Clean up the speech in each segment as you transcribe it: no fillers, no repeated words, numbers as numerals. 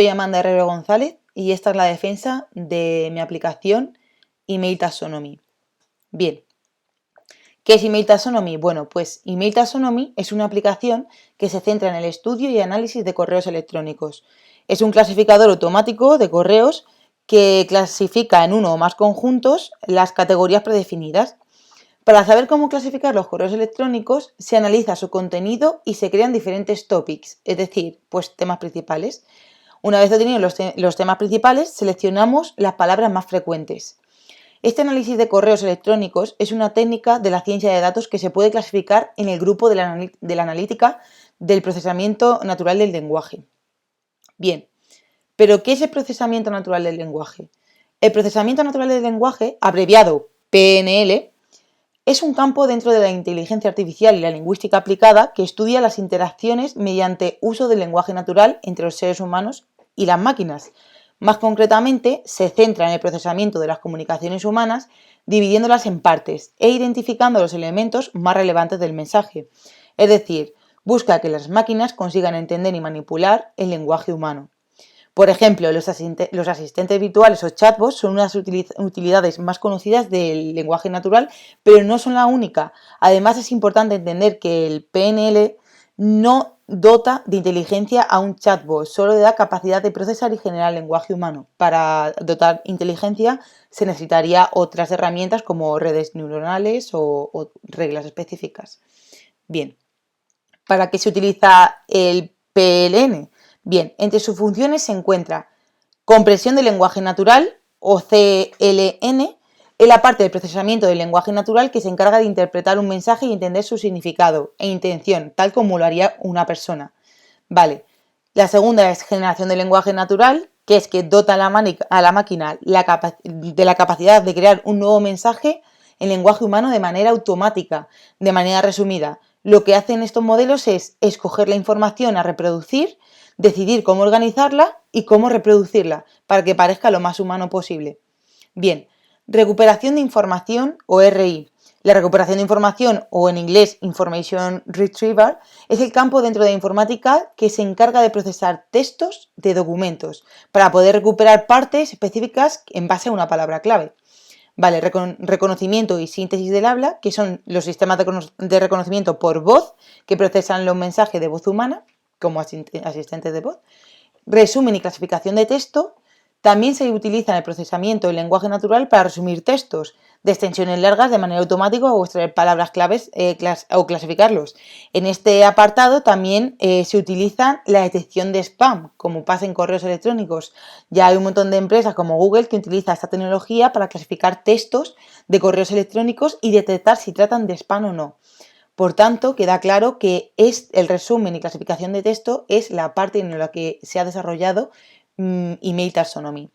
Soy Amanda Herrero González y esta es la defensa de mi aplicación Email Taxonomy. Bien, ¿qué es Email Taxonomy? Bueno, pues Email Taxonomy es una aplicación que se centra en el estudio y análisis de correos electrónicos. Es un clasificador automático de correos que clasifica en uno o más conjuntos las categorías predefinidas. Para saber cómo clasificar los correos electrónicos, se analiza su contenido y se crean diferentes topics, es decir, pues temas principales. Una vez obtenidos los temas principales, seleccionamos las palabras más frecuentes. Este análisis de correos electrónicos es una técnica de la ciencia de datos que se puede clasificar en el grupo de la analítica del procesamiento natural del lenguaje. Bien, ¿pero qué es el procesamiento natural del lenguaje? El procesamiento natural del lenguaje, abreviado PNL, es un campo dentro de la inteligencia artificial y la lingüística aplicada que estudia las interacciones mediante uso del lenguaje natural entre los seres humanos y las máquinas. Más concretamente, se centra en el procesamiento de las comunicaciones humanas, dividiéndolas en partes e identificando los elementos más relevantes del mensaje. Es decir, busca que las máquinas consigan entender y manipular el lenguaje humano. Por ejemplo, los asistentes virtuales o chatbots son unas utilidades más conocidas del lenguaje natural, pero no son la única. Además, es importante entender que el PNL no dota de inteligencia a un chatbot, solo le da capacidad de procesar y generar lenguaje humano. Para dotar inteligencia se necesitaría otras herramientas como redes neuronales o reglas específicas. Bien, ¿para qué se utiliza el PLN? Bien, entre sus funciones se encuentra compresión del lenguaje natural o CLN, en la parte de procesamiento del lenguaje natural que se encarga de interpretar un mensaje y entender su significado e intención, tal como lo haría una persona. Vale. La segunda es generación del lenguaje natural, que es que dota a la máquina de la capacidad de crear un nuevo mensaje en lenguaje humano de manera automática. De manera resumida, lo que hacen estos modelos es escoger la información a reproducir, decidir cómo organizarla y cómo reproducirla para que parezca lo más humano posible. Bien, recuperación de información o RI. La recuperación de información, o en inglés Information Retrieval, es el campo dentro de la informática que se encarga de procesar textos de documentos para poder recuperar partes específicas en base a una palabra clave. Vale, reconocimiento y síntesis del habla, que son los sistemas de reconocimiento por voz que procesan los mensajes de voz humana, como asistentes de voz. Resumen y clasificación de texto. También se utiliza en el procesamiento del lenguaje natural para resumir textos de extensiones largas de manera automática o extraer palabras claves o clasificarlos. En este apartado también se utiliza la detección de spam, como pasa en correos electrónicos. Ya hay un montón de empresas como Google que utiliza esta tecnología para clasificar textos de correos electrónicos y detectar si tratan de spam o no. Por tanto, queda claro que el resumen y clasificación de texto es la parte en la que se ha desarrollado Email Taxonomy.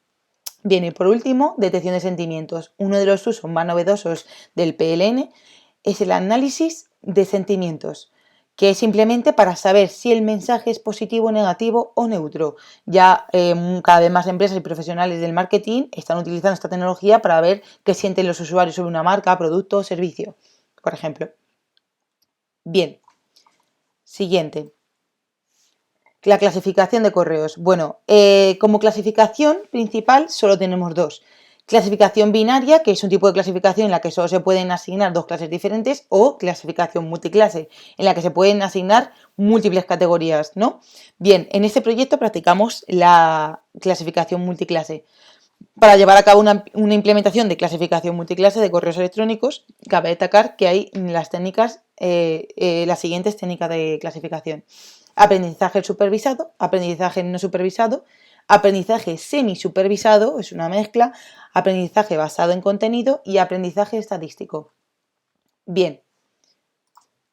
Bien, y por último, detección de sentimientos. Uno de los usos más novedosos del PLN es el análisis de sentimientos, que es simplemente para saber si el mensaje es positivo, negativo o neutro. Ya cada vez más empresas y profesionales del marketing están utilizando esta tecnología para ver qué sienten los usuarios sobre una marca, producto o servicio, por ejemplo. Bien, siguiente. La clasificación de correos. Bueno, como clasificación principal solo tenemos dos. Clasificación binaria, que es un tipo de clasificación en la que solo se pueden asignar dos clases diferentes, o clasificación multiclase, en la que se pueden asignar múltiples categorías, ¿no? Bien, en este proyecto practicamos la clasificación multiclase. Para llevar a cabo una implementación de clasificación multiclase de correos electrónicos, cabe destacar que hay las siguientes técnicas de clasificación. Aprendizaje supervisado, aprendizaje no supervisado, aprendizaje semisupervisado, es una mezcla, aprendizaje basado en contenido y aprendizaje estadístico. Bien.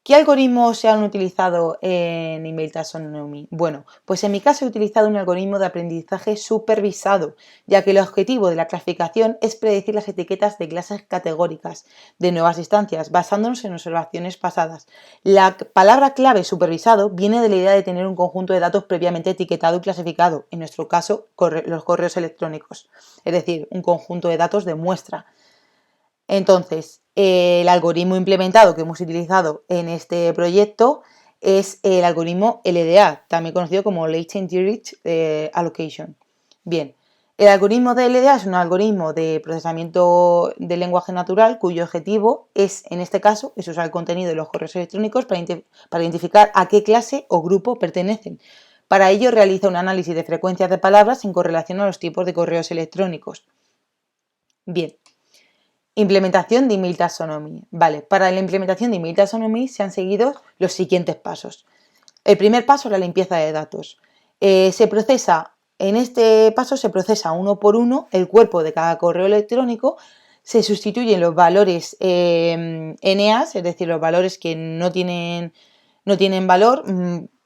¿Qué algoritmos se han utilizado en Email Taxonomy? Bueno, pues en mi caso he utilizado un algoritmo de aprendizaje supervisado, ya que el objetivo de la clasificación es predecir las etiquetas de clases categóricas de nuevas instancias, basándonos en observaciones pasadas. La palabra clave supervisado viene de la idea de tener un conjunto de datos previamente etiquetado y clasificado, en nuestro caso los correos electrónicos, es decir, un conjunto de datos de muestra. Entonces, el algoritmo implementado que hemos utilizado en este proyecto es el algoritmo LDA, también conocido como Latent Direct Allocation. Bien, el algoritmo de LDA es un algoritmo de procesamiento del lenguaje natural cuyo objetivo es, en este caso, es usar el contenido de los correos electrónicos para identificar a qué clase o grupo pertenecen. Para ello realiza un análisis de frecuencias de palabras en correlación a los tipos de correos electrónicos. Bien, implementación de Email Taxonomy. Vale, para la implementación de Email Taxonomy se han seguido los siguientes pasos. El primer paso es la limpieza de datos. En este paso se procesa uno por uno el cuerpo de cada correo electrónico, se sustituyen los valores NAs, es decir, los valores que no tienen valor,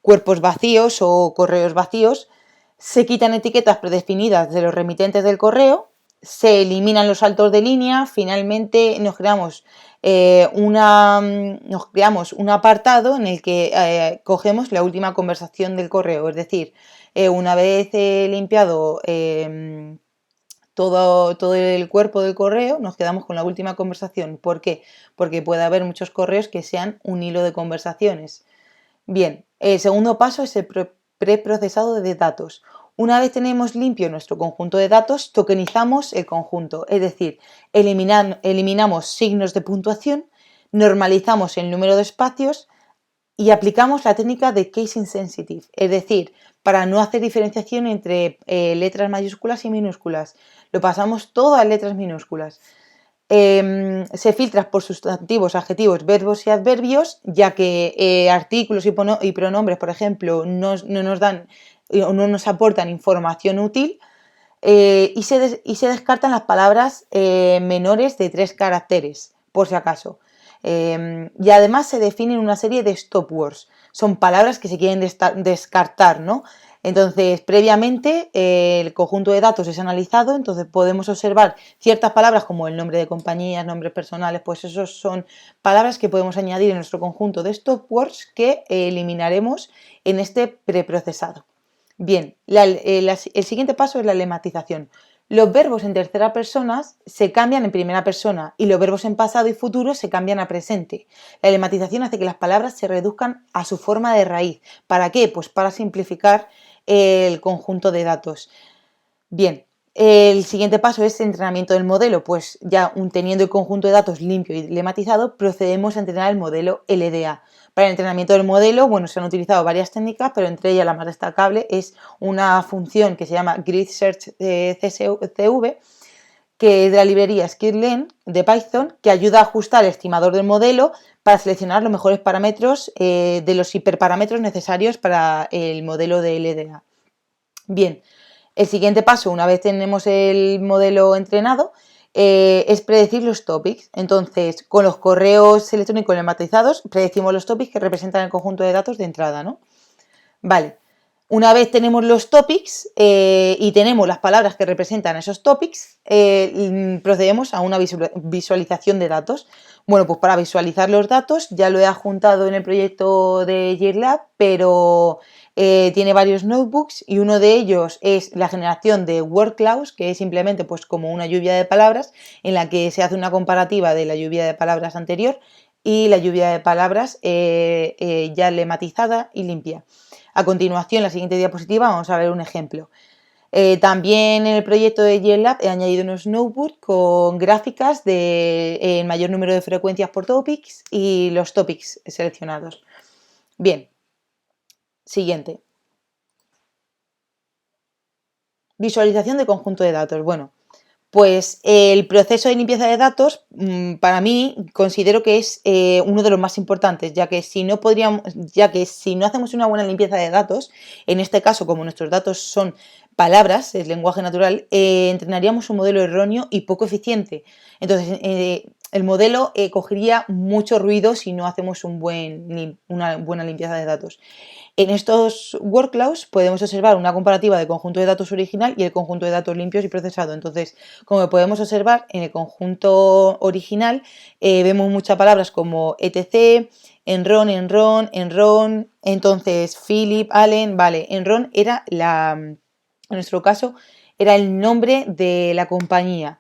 cuerpos vacíos o correos vacíos, se quitan etiquetas predefinidas de los remitentes del correo, se eliminan los saltos de línea, finalmente nos creamos un apartado en el que cogemos la última conversación del correo, es decir, una vez limpiado todo el cuerpo del correo, nos quedamos con la última conversación. ¿Por qué? Porque puede haber muchos correos que sean un hilo de conversaciones. Bien, el segundo paso es el preprocesado de datos. Una vez tenemos limpio nuestro conjunto de datos, tokenizamos el conjunto, es decir, eliminamos signos de puntuación, normalizamos el número de espacios y aplicamos la técnica de case insensitive, es decir, para no hacer diferenciación entre letras mayúsculas y minúsculas. Lo pasamos todo a letras minúsculas. Se filtra por sustantivos, adjetivos, verbos y adverbios, ya que artículos y pronombres, por ejemplo, no nos dan o no nos aportan información útil, y se descartan las palabras menores de 3 caracteres, por si acaso. Y además se definen una serie de stop words, son palabras que se quieren descartar, ¿no? Entonces, previamente el conjunto de datos es analizado, entonces podemos observar ciertas palabras como el nombre de compañías, nombres personales, pues esos son palabras que podemos añadir en nuestro conjunto de stop words que eliminaremos en este preprocesado. Bien, el siguiente paso es la lematización. Los verbos en tercera persona se cambian en primera persona y los verbos en pasado y futuro se cambian a presente. La lematización hace que las palabras se reduzcan a su forma de raíz. ¿Para qué? Pues para simplificar el conjunto de datos. Bien, el siguiente paso es entrenamiento del modelo. Pues ya teniendo el conjunto de datos limpio y lematizado, procedemos a entrenar el modelo LDA. Para el entrenamiento del modelo, bueno, se han utilizado varias técnicas, pero entre ellas la más destacable es una función que se llama Grid Search CV, que es de la librería Skitlearn de Python, que ayuda a ajustar el estimador del modelo para seleccionar los mejores parámetros de los hiperparámetros necesarios para el modelo de LDA. Bien, el siguiente paso, una vez tenemos el modelo entrenado, es predecir los topics. Entonces, con los correos electrónicos lematizados, predecimos los topics que representan el conjunto de datos de entrada, ¿no? Vale, una vez tenemos los topics y tenemos las palabras que representan esos topics, procedemos a una visualización de datos. Bueno, pues para visualizar los datos ya lo he adjuntado en el proyecto de JLab, pero tiene varios notebooks y uno de ellos es la generación de word clouds, que es simplemente pues como una lluvia de palabras en la que se hace una comparativa de la lluvia de palabras anterior y la lluvia de palabras ya lematizada y limpia. A continuación, en la siguiente diapositiva, vamos a ver un ejemplo. También en el proyecto de JLab he añadido unos notebooks con gráficas de mayor número de frecuencias por topics y los topics seleccionados. Bien, siguiente. Visualización de conjunto de datos. Bueno, pues el proceso de limpieza de datos, para mí, considero que es uno de los más importantes, ya que si no hacemos una buena limpieza de datos, en este caso, como nuestros datos son palabras, es lenguaje natural, entrenaríamos un modelo erróneo y poco eficiente. Entonces, el modelo cogería mucho ruido si no hacemos una buena limpieza de datos. En estos workflows podemos observar una comparativa del conjunto de datos original y el conjunto de datos limpios y procesado. Entonces, como podemos observar, en el conjunto original vemos muchas palabras como etc, enron, entonces Philip, Allen, vale, enron era en nuestro caso, era el nombre de la compañía.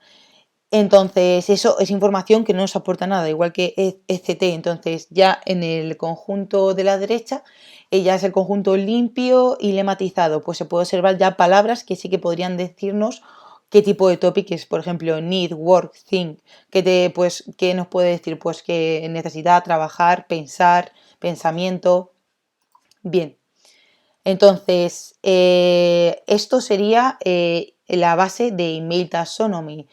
Entonces, eso es información que no nos aporta nada, igual que ECT. Entonces, ya en el conjunto de la derecha, ya es el conjunto limpio y lematizado. Pues se puede observar ya palabras que sí que podrían decirnos qué tipo de topic es. Por ejemplo, need, work, think. ¿Qué nos puede decir? Pues que necesidad, trabajar, pensar, pensamiento. Bien. Entonces, esto sería la base de Email Taxonomy.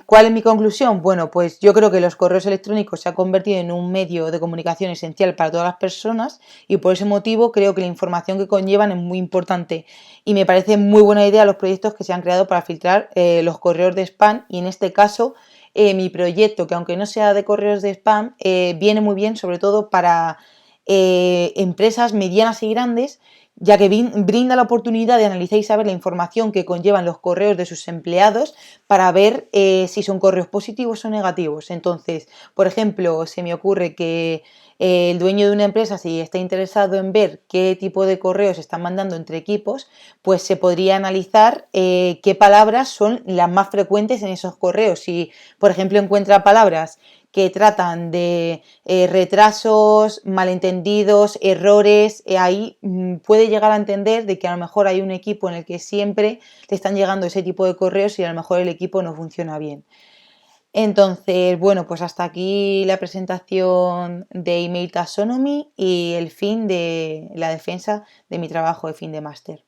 ¿Cuál es mi conclusión? Bueno, pues yo creo que los correos electrónicos se han convertido en un medio de comunicación esencial para todas las personas y por ese motivo creo que la información que conllevan es muy importante y me parece muy buena idea los proyectos que se han creado para filtrar los correos de spam y en este caso mi proyecto, que aunque no sea de correos de spam, viene muy bien sobre todo para empresas medianas y grandes, ya que brinda la oportunidad de analizar y saber la información que conllevan los correos de sus empleados para ver si son correos positivos o negativos. Entonces, por ejemplo, se me ocurre que el dueño de una empresa, si está interesado en ver qué tipo de correos están mandando entre equipos, pues se podría analizar qué palabras son las más frecuentes en esos correos. Si, por ejemplo, encuentra palabras que tratan de retrasos, malentendidos, errores, ahí puede llegar a entender de que a lo mejor hay un equipo en el que siempre te están llegando ese tipo de correos y a lo mejor el equipo no funciona bien. Entonces, bueno, pues hasta aquí la presentación de Email Taxonomy y el fin de la defensa de mi trabajo de fin de máster.